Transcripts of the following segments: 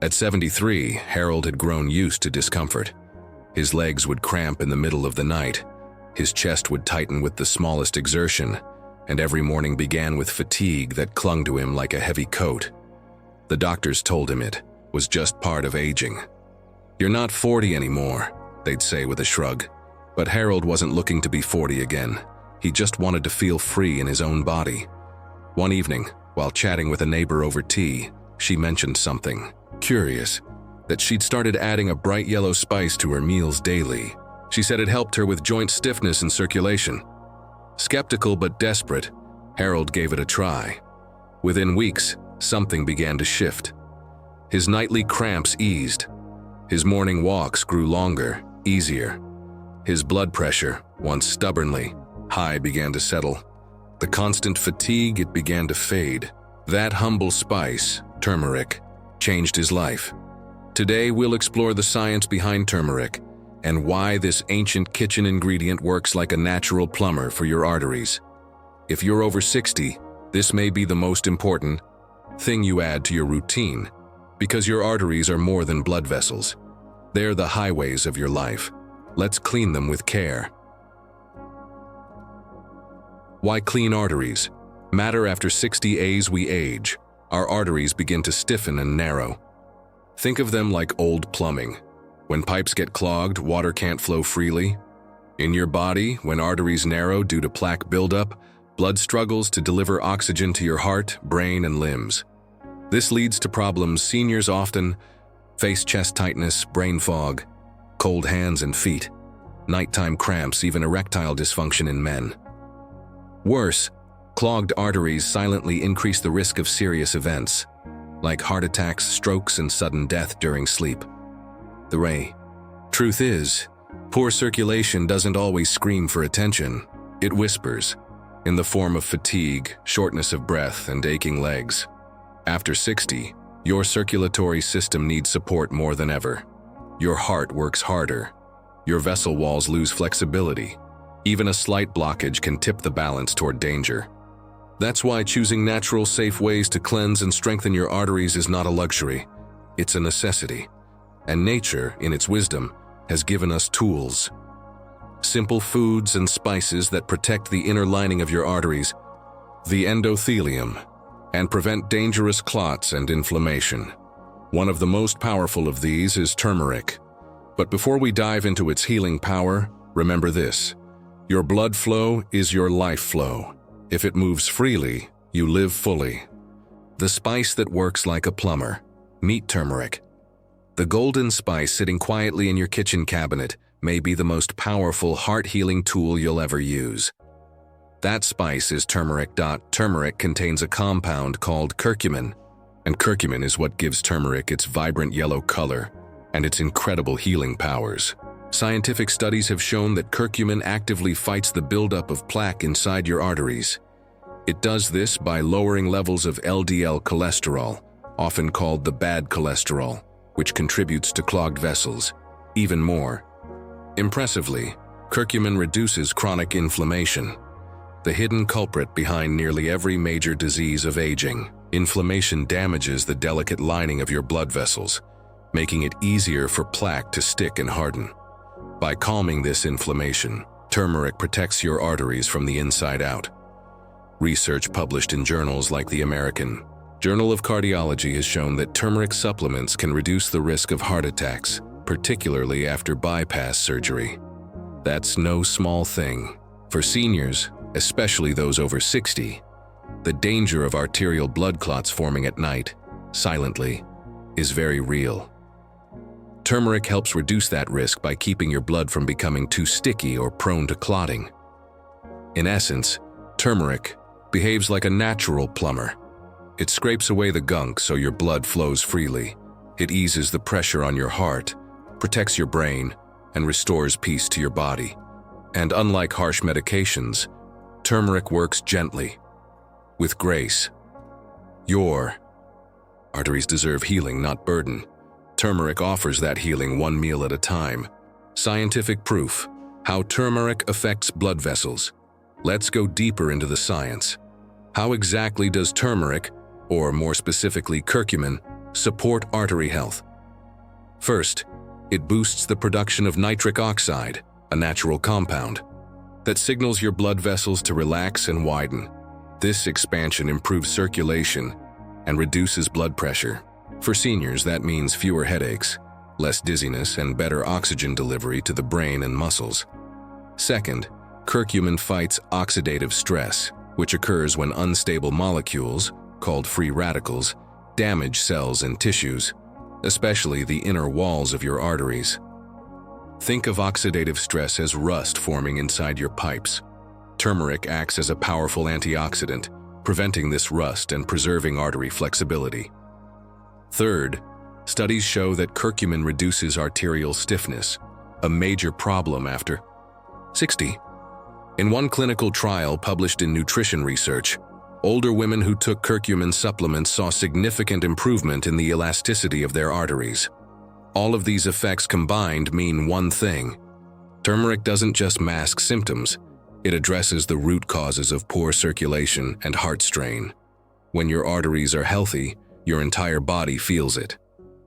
At 73, Harold had grown used to discomfort. His legs would cramp in the middle of the night, his chest would tighten with the smallest exertion, and every morning began with fatigue that clung to him like a heavy coat. The doctors told him it was just part of aging. "You're not 40 anymore," they'd say with a shrug. But Harold wasn't looking to be 40 again. He just wanted to feel free in his own body. One evening, while chatting with a neighbor over tea, she mentioned something curious, that she'd started adding a bright yellow spice to her meals daily. She said it helped her with joint stiffness and circulation. Skeptical but desperate, Harold gave it a try. Within weeks, something began to shift. His nightly cramps eased. His morning walks grew longer, easier. His blood pressure, once stubbornly high, began to settle. The constant fatigue, it began to fade. That humble spice, turmeric, changed his life. Today, we'll explore the science behind turmeric and why this ancient kitchen ingredient works like a natural plumber for your arteries. If you're over 60, this may be the most important thing you add to your routine, because your arteries are more than blood vessels. They're the highways of your life. Let's clean them with care. Why clean arteries? Matter after 60 as we age, our arteries begin to stiffen and narrow. Think of them like old plumbing. When pipes get clogged, water can't flow freely. In your body, when arteries narrow due to plaque buildup, blood struggles to deliver oxygen to your heart, brain, and limbs. This leads to problems seniors often face: chest tightness, brain fog, cold hands and feet, nighttime cramps, even erectile dysfunction in men. Worse, clogged arteries silently increase the risk of serious events, like heart attacks, strokes, and sudden death during sleep. Truth is, poor circulation doesn't always scream for attention. It whispers, in the form of fatigue, shortness of breath, and aching legs. After 60, your circulatory system needs support more than ever. Your heart works harder. Your vessel walls lose flexibility. Even a slight blockage can tip the balance toward danger. That's why choosing natural, safe ways to cleanse and strengthen your arteries is not a luxury. It's a necessity. And nature, in its wisdom, has given us tools. Simple foods and spices that protect the inner lining of your arteries, the endothelium, and prevent dangerous clots and inflammation. One of the most powerful of these is turmeric. But before we dive into its healing power, remember this: your blood flow is your life flow. If it moves freely, you live fully. The spice that works like a plumber. Meet turmeric. The golden spice sitting quietly in your kitchen cabinet may be the most powerful heart-healing tool you'll ever use. That spice is turmeric. Turmeric contains a compound called curcumin, and curcumin is what gives turmeric its vibrant yellow color and its incredible healing powers. Scientific studies have shown that curcumin actively fights the buildup of plaque inside your arteries. It does this by lowering levels of LDL cholesterol, often called the bad cholesterol, which contributes to clogged vessels. Even more impressively, curcumin reduces chronic inflammation, the hidden culprit behind nearly every major disease of aging. Inflammation damages the delicate lining of your blood vessels, making it easier for plaque to stick and harden. By calming this inflammation, turmeric protects your arteries from the inside out. Research published in journals like the American Journal of Cardiology has shown that turmeric supplements can reduce the risk of heart attacks, particularly after bypass surgery. That's no small thing. For seniors, especially those over 60, the danger of arterial blood clots forming at night, silently, is very real. Turmeric helps reduce that risk by keeping your blood from becoming too sticky or prone to clotting. In essence, turmeric behaves like a natural plumber. It scrapes away the gunk so your blood flows freely. It eases the pressure on your heart, protects your brain, and restores peace to your body. And unlike harsh medications, turmeric works gently, with grace. Your arteries deserve healing, not burden. Turmeric offers that healing one meal at a time. Scientific proof: how turmeric affects blood vessels. Let's go deeper into the science. How exactly does turmeric, or more specifically curcumin, support artery health. First, it boosts the production of nitric oxide, a natural compound, that signals your blood vessels to relax and widen. This expansion improves circulation and reduces blood pressure. For seniors, that means fewer headaches, less dizziness, and better oxygen delivery to the brain and muscles. Second, curcumin fights oxidative stress, which occurs when unstable molecules, called free radicals, damage cells and tissues, especially the inner walls of your arteries. Think of oxidative stress as rust forming inside your pipes. Turmeric acts as a powerful antioxidant, preventing this rust and preserving artery flexibility. Third, studies show that curcumin reduces arterial stiffness, a major problem after 60. In one clinical trial published in Nutrition Research, older women who took curcumin supplements saw significant improvement in the elasticity of their arteries. All of these effects combined mean one thing: turmeric doesn't just mask symptoms, it addresses the root causes of poor circulation and heart strain. When your arteries are healthy, your entire body feels it.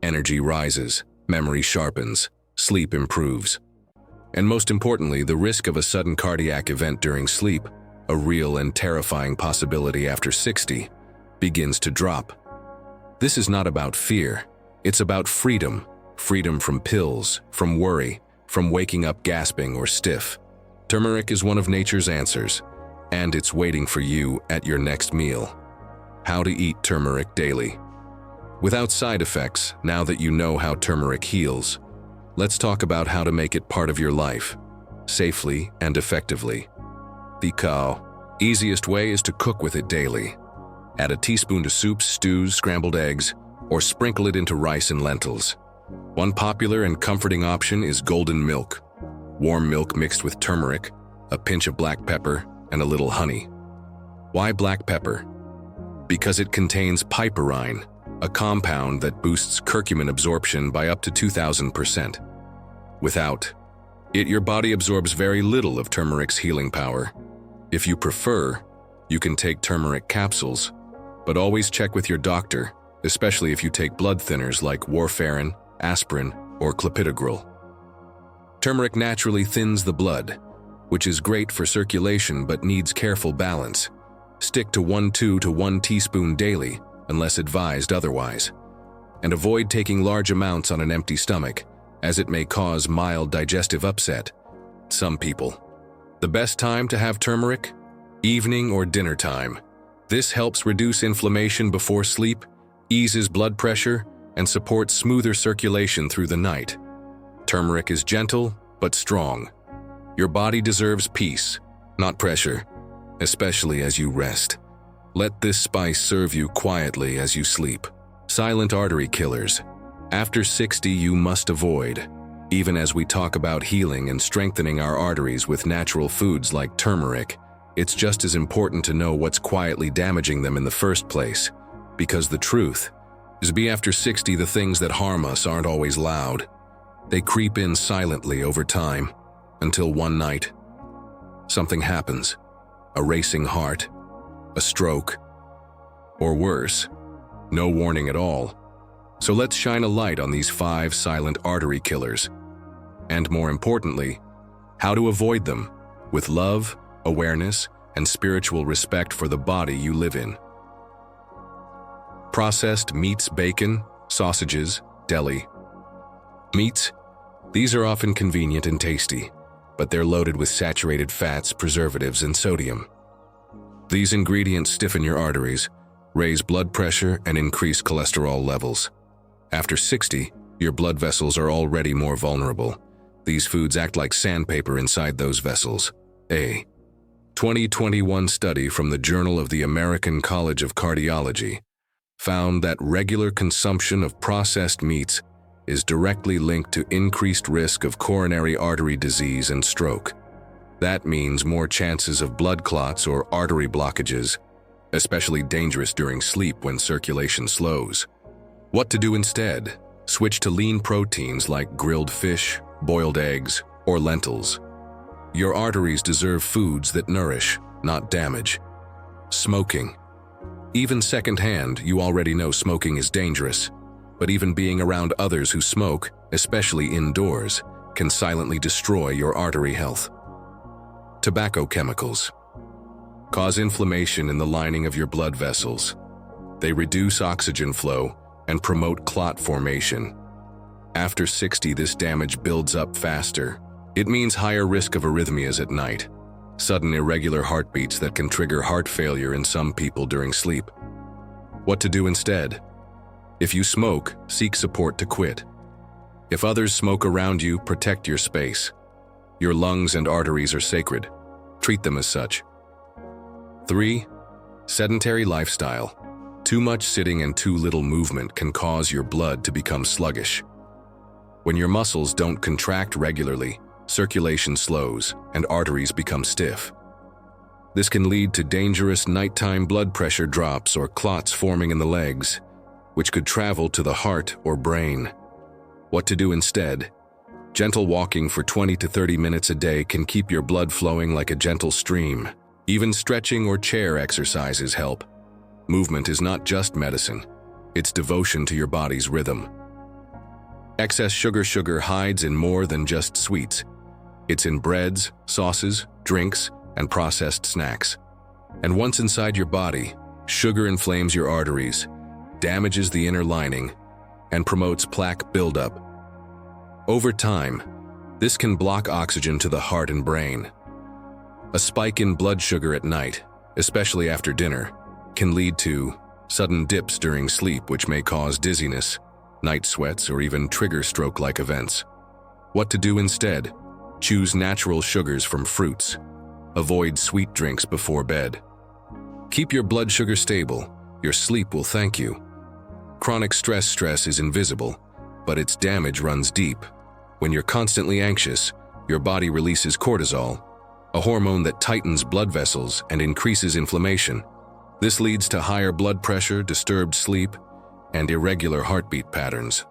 Energy rises, memory sharpens, sleep improves. And most importantly, the risk of a sudden cardiac event during sleep, a real and terrifying possibility after 60, begins to drop. This is not about fear, it's about freedom. Freedom from pills, from worry, from waking up gasping or stiff. Turmeric is one of nature's answers, and it's waiting for you at your next meal. How to eat turmeric daily. Without side effects, now that you know how turmeric heals, let's talk about how to make it part of your life, safely and effectively. The easiest way is to cook with it daily. Add a teaspoon to soups, stews, scrambled eggs, or sprinkle it into rice and lentils. One popular and comforting option is golden milk. Warm milk mixed with turmeric, a pinch of black pepper, and a little honey. Why black pepper? Because it contains piperine, a compound that boosts curcumin absorption by up to 2,000%. Without it, your body absorbs very little of turmeric's healing power. If you prefer, you can take turmeric capsules, but always check with your doctor, especially if you take blood thinners like warfarin, aspirin, or clopidogrel. Turmeric naturally thins the blood, which is great for circulation but needs careful balance. Stick to 1/2 to 1 teaspoon daily, unless advised otherwise. And avoid taking large amounts on an empty stomach, as it may cause mild digestive upset. Some people. The best time to have turmeric? Evening or dinner time. This helps reduce inflammation before sleep, eases blood pressure, and supports smoother circulation through the night. Turmeric is gentle, but strong. Your body deserves peace, not pressure, especially as you rest. Let this spice serve you quietly as you sleep. Silent artery killers. After 60, you must avoid. Even as we talk about healing and strengthening our arteries with natural foods like turmeric, it's just as important to know what's quietly damaging them in the first place. Because the truth is, after 60, the things that harm us aren't always loud. They creep in silently over time, until one night, something happens. A racing heart, a stroke, or worse, no warning at all. So let's shine a light on these 5 silent artery killers. And more importantly, how to avoid them, with love, awareness, and spiritual respect for the body you live in. Processed meats, bacon, sausages, deli. Meats? These are often convenient and tasty, but they're loaded with saturated fats, preservatives, and sodium. These ingredients stiffen your arteries, raise blood pressure, and increase cholesterol levels. After 60, your blood vessels are already more vulnerable. These foods act like sandpaper inside those vessels. A 2021 study from the Journal of the American College of Cardiology found that regular consumption of processed meats is directly linked to increased risk of coronary artery disease and stroke. That means more chances of blood clots or artery blockages, especially dangerous during sleep when circulation slows. What to do instead? Switch to lean proteins like grilled fish, boiled eggs, or lentils. Your arteries deserve foods that nourish, not damage. Smoking. Even secondhand, you already know smoking is dangerous. but even being around others who smoke, especially indoors, can silently destroy your artery health. Tobacco chemicals cause inflammation in the lining of your blood vessels. They reduce oxygen flow and promote clot formation. After 60, this damage builds up faster. It means higher risk of arrhythmias at night, sudden irregular heartbeats that can trigger heart failure in some people during sleep. What to do instead? If you smoke, seek support to quit. If others smoke around you, protect your space. Your lungs and arteries are sacred. Treat them as such. 3. Sedentary lifestyle. Too much sitting and too little movement can cause your blood to become sluggish. When your muscles don't contract regularly, circulation slows and arteries become stiff. This can lead to dangerous nighttime blood pressure drops or clots forming in the legs, which could travel to the heart or brain. What to do instead? Gentle walking for 20 to 30 minutes a day can keep your blood flowing like a gentle stream. Even stretching or chair exercises help. Movement is not just medicine, it's devotion to your body's rhythm. Excess sugar hides in more than just sweets. It's in breads, sauces, drinks, and processed snacks. And once inside your body, sugar inflames your arteries, damages the inner lining, and promotes plaque buildup. Over time, this can block oxygen to the heart and brain. A spike in blood sugar at night, especially after dinner, can lead to sudden dips during sleep, which may cause dizziness, night sweats, or even trigger stroke-like events. What to do instead? Choose natural sugars from fruits. Avoid sweet drinks before bed. Keep your blood sugar stable. Your sleep will thank you. Chronic stress is invisible, but its damage runs deep. When you're constantly anxious, your body releases cortisol, a hormone that tightens blood vessels and increases inflammation. This leads to higher blood pressure, disturbed sleep, and irregular heartbeat patterns.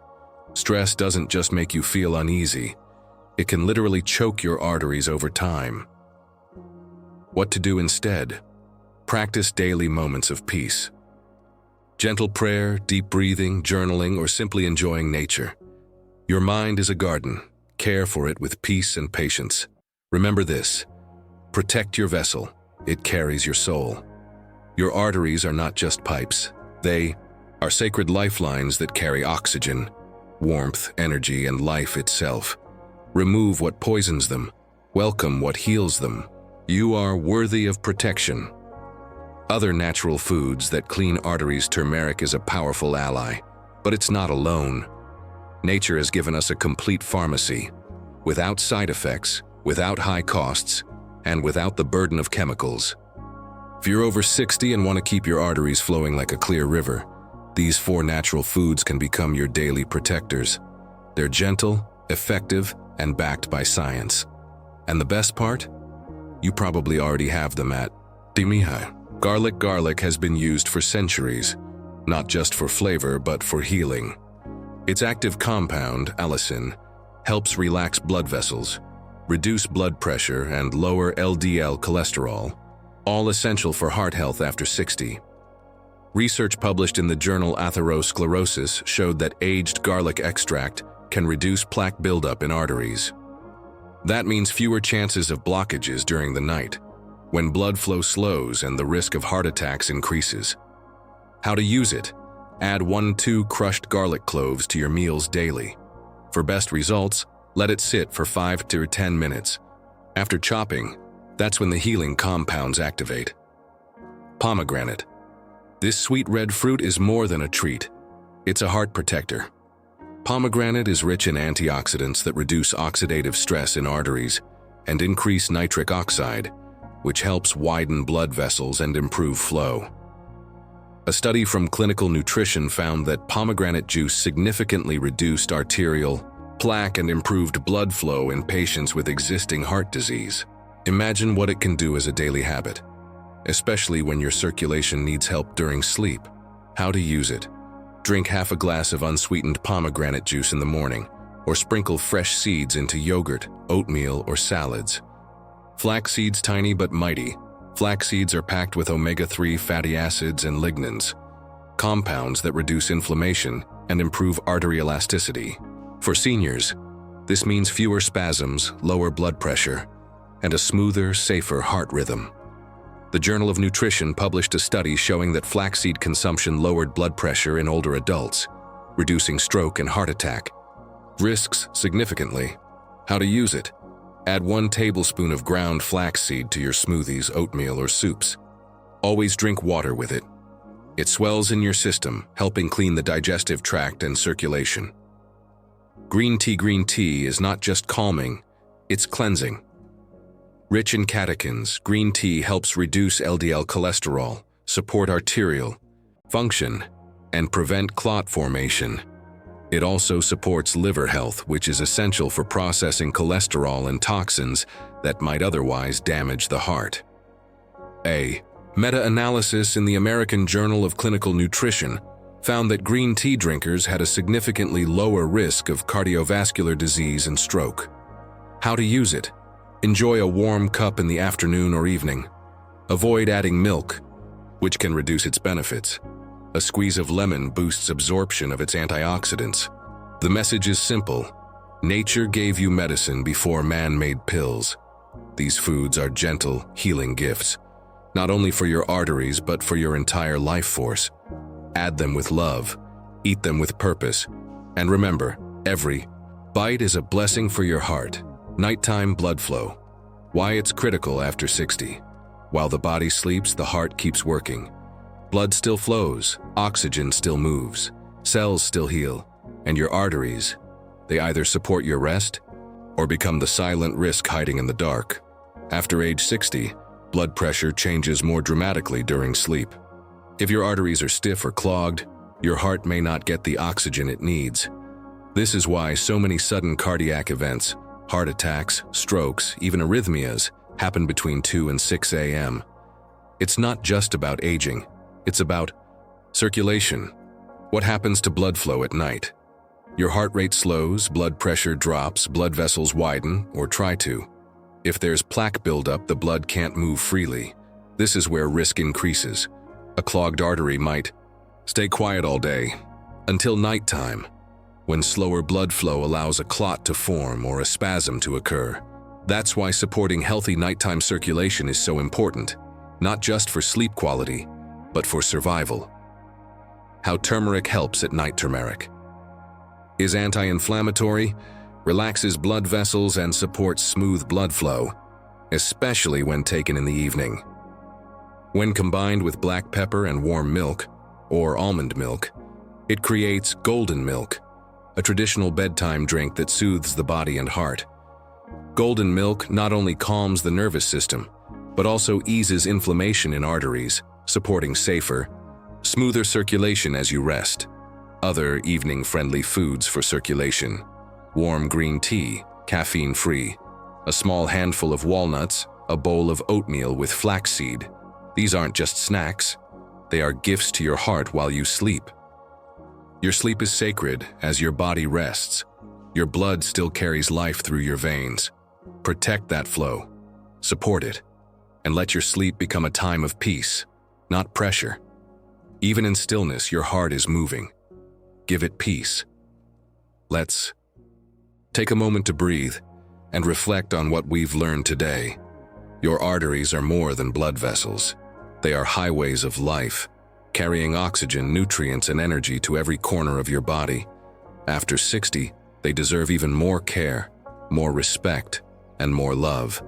Stress doesn't just make you feel uneasy, it can literally choke your arteries over time. What to do instead? Practice daily moments of peace. Gentle prayer, deep breathing, journaling, or simply enjoying nature. Your mind is a garden. Care for it with peace and patience. Remember this: protect your vessel. It carries your soul. Your arteries are not just pipes. They are sacred lifelines that carry oxygen, warmth, energy, and life itself. Remove what poisons them. Welcome what heals them. You are worthy of protection. Other natural foods that clean arteries. Turmeric is a powerful ally, but it's not alone. Nature has given us a complete pharmacy, without side effects, without high costs, and without the burden of chemicals. If you're over 60 and want to keep your arteries flowing like a clear river, these 4 natural foods can become your daily protectors. They're gentle, effective, and backed by science. And the best part? You probably already have them at Dimiha. Garlic has been used for centuries, not just for flavor but for healing. Its active compound, allicin, helps relax blood vessels, reduce blood pressure, and lower LDL cholesterol, all essential for heart health after 60. Research published in the journal Atherosclerosis showed that aged garlic extract can reduce plaque buildup in arteries. That means fewer chances of blockages during the night, when blood flow slows and the risk of heart attacks increases. How to use it? Add 1-2 crushed garlic cloves to your meals daily. For best results, let it sit for 5 to 10 minutes. After chopping, that's when the healing compounds activate. Pomegranate. This sweet red fruit is more than a treat. It's a heart protector. Pomegranate is rich in antioxidants that reduce oxidative stress in arteries and increase nitric oxide, which helps widen blood vessels and improve flow. A study from Clinical Nutrition found that pomegranate juice significantly reduced arterial plaque and improved blood flow in patients with existing heart disease. Imagine what it can do as a daily habit, especially when your circulation needs help during sleep. How to use it? Drink half a glass of unsweetened pomegranate juice in the morning, or sprinkle fresh seeds into yogurt, oatmeal, or salads. Flax seeds, tiny but mighty. Flax seeds are packed with omega-3 fatty acids and lignans, compounds that reduce inflammation and improve artery elasticity. For seniors, this means fewer spasms, lower blood pressure, and a smoother, safer heart rhythm. The Journal of Nutrition published a study showing that flaxseed consumption lowered blood pressure in older adults, reducing stroke and heart attack risks significantly. How to use it? Add 1 tablespoon of ground flaxseed to your smoothies, oatmeal, or soups. Always drink water with it. It swells in your system, helping clean the digestive tract and circulation. Green tea is not just calming, it's cleansing. Rich in catechins, green tea helps reduce LDL cholesterol, support arterial function, and prevent clot formation. It also supports liver health, which is essential for processing cholesterol and toxins that might otherwise damage the heart. A meta-analysis in the American Journal of Clinical Nutrition found that green tea drinkers had a significantly lower risk of cardiovascular disease and stroke. How to use it? Enjoy a warm cup in the afternoon or evening. Avoid adding milk, which can reduce its benefits. A squeeze of lemon boosts absorption of its antioxidants. The message is simple. Nature gave you medicine before man made pills. These foods are gentle, healing gifts, not only for your arteries but for your entire life force. Add them with love, eat them with purpose, and remember, every bite is a blessing for your heart. Nighttime blood flow. Why it's critical after 60. While the body sleeps, the heart keeps working. Blood still flows, oxygen still moves, cells still heal, and your arteries, they either support your rest or become the silent risk hiding in the dark. After age 60, blood pressure changes more dramatically during sleep. If your arteries are stiff or clogged, your heart may not get the oxygen it needs. This is why so many sudden cardiac events, heart attacks, strokes, even arrhythmias, happen between 2 and 6 a.m. It's not just about aging, it's about circulation. What happens to blood flow at night? Your heart rate slows, blood pressure drops, blood vessels widen, or try to. If there's plaque buildup, the blood can't move freely. This is where risk increases. A clogged artery might stay quiet all day until nighttime, when slower blood flow allows a clot to form or a spasm to occur. That's why supporting healthy nighttime circulation is so important, not just for sleep quality, but for survival. How turmeric helps at night. Turmeric is anti-inflammatory, relaxes blood vessels, and supports smooth blood flow, especially when taken in the evening. When combined with black pepper and warm milk, or almond milk, it creates golden milk, a traditional bedtime drink that soothes the body and heart. Golden milk not only calms the nervous system, but also eases inflammation in arteries, supporting safer, smoother circulation as you rest. Other evening-friendly foods for circulation: warm green tea, caffeine-free, a small handful of walnuts, a bowl of oatmeal with flaxseed. These aren't just snacks, they are gifts to your heart while you sleep. Your sleep is sacred as your body rests. Your blood still carries life through your veins. Protect that flow, support it, and let your sleep become a time of peace, not pressure. Even in stillness, your heart is moving. Give it peace. Let's take a moment to breathe and reflect on what we've learned today. Your arteries are more than blood vessels. They are highways of life, carrying oxygen, nutrients, and energy to every corner of your body. After 60, they deserve even more care, more respect, and more love.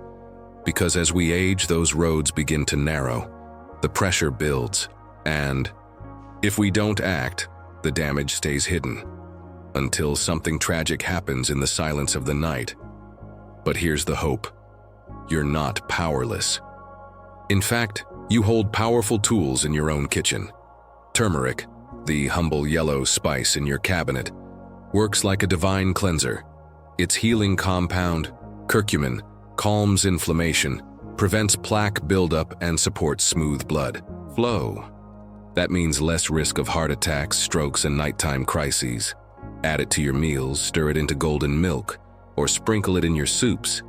Because as we age, those roads begin to narrow, the pressure builds, and if we don't act, the damage stays hidden, until something tragic happens in the silence of the night. But here's the hope. You're not powerless. In fact, you hold powerful tools in your own kitchen. Turmeric, the humble yellow spice in your cabinet, works like a divine cleanser. Its healing compound, curcumin, calms inflammation, prevents plaque buildup, and supports smooth blood flow. That means less risk of heart attacks, strokes, and nighttime crises. Add it to your meals, stir it into golden milk, or sprinkle it in your soups,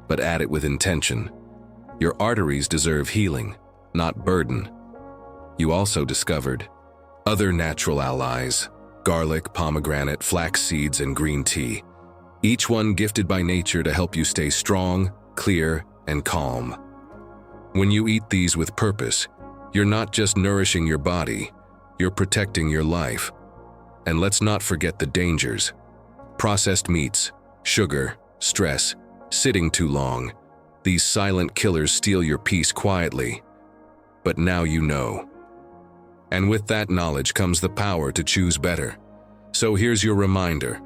but add it with intention. Your arteries deserve healing, not burden. You also discovered other natural allies: garlic, pomegranate, flax seeds, and green tea. Each one gifted by nature to help you stay strong, clear, and calm. When you eat these with purpose, you're not just nourishing your body, you're protecting your life. And let's not forget the dangers. Processed meats, sugar, stress, sitting too long. These silent killers steal your peace quietly. But now you know. And with that knowledge comes the power to choose better. So here's your reminder.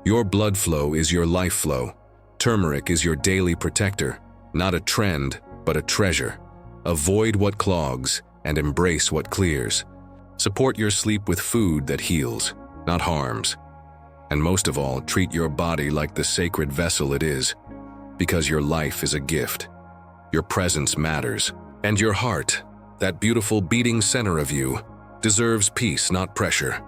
Your blood flow is your life flow. Turmeric is your daily protector, not a trend, but a treasure. Avoid what clogs and embrace what clears. Support your sleep with food that heals, not harms. And most of all, treat your body like the sacred vessel it is, because your life is a gift. Your presence matters, and your heart, that beautiful beating center of you, deserves peace, not pressure.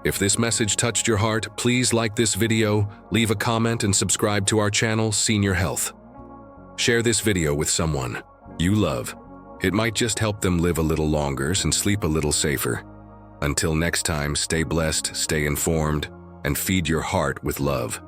If this message touched your heart, please like this video, leave a comment, and subscribe to our channel, Senior Health. Share this video with someone you love. It might just help them live a little longer and sleep a little safer. Until next time, stay blessed, stay informed, and feed your heart with love.